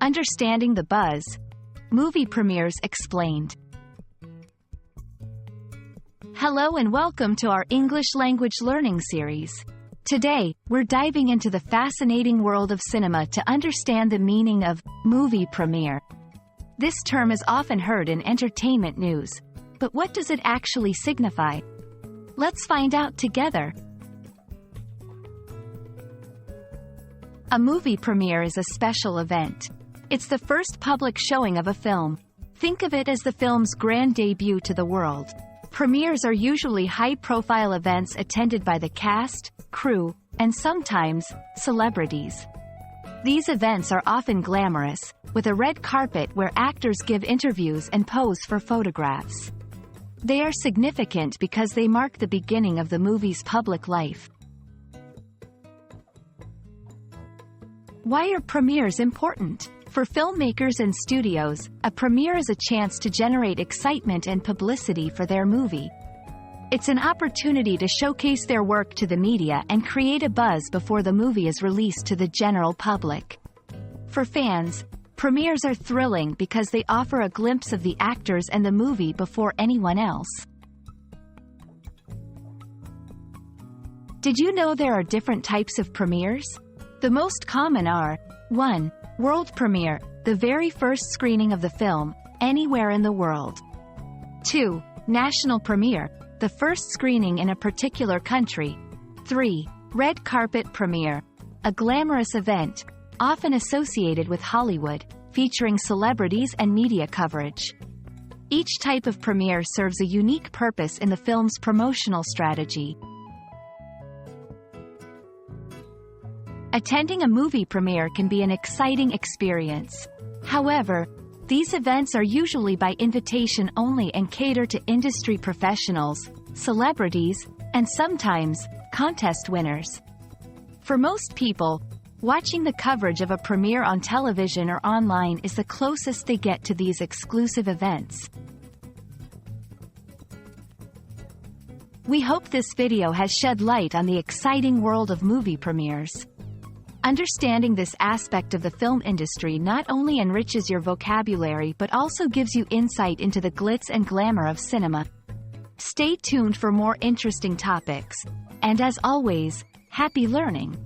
Understanding the Buzz. Movie Premieres Explained. Hello and welcome to our English language learning series. Today, we're diving into the fascinating world of cinema to understand the meaning of movie premiere. This term is often heard in entertainment news, but what does it actually signify? Let's find out together. A movie premiere is a special event. It's the first public showing of a film. Think of it as the film's grand debut to the world. Premieres are usually high-profile events attended by the cast, crew, and sometimes, celebrities. These events are often glamorous, with a red carpet where actors give interviews and pose for photographs. They are significant because they mark the beginning of the movie's public life. Why are premieres important? For filmmakers and studios, a premiere is a chance to generate excitement and publicity for their movie. It's an opportunity to showcase their work to the media and create a buzz before the movie is released to the general public. For fans, premieres are thrilling because they offer a glimpse of the actors and the movie before anyone else. Did you know there are different types of premieres? The most common are 1. World premiere, the very first screening of the film, anywhere in the world. 2. National premiere, the first screening in a particular country. 3. Red carpet premiere, a glamorous event, often associated with Hollywood, featuring celebrities and media coverage. Each type of premiere serves a unique purpose in the film's promotional strategy. Attending a movie premiere can be an exciting experience. However, these events are usually by invitation only and cater to industry professionals, celebrities, and sometimes, contest winners. For most people, watching the coverage of a premiere on television or online is the closest they get to these exclusive events. We hope this video has shed light on the exciting world of movie premieres. Understanding this aspect of the film industry not only enriches your vocabulary but also gives you insight into the glitz and glamour of cinema. Stay tuned for more interesting topics, and as always, happy learning!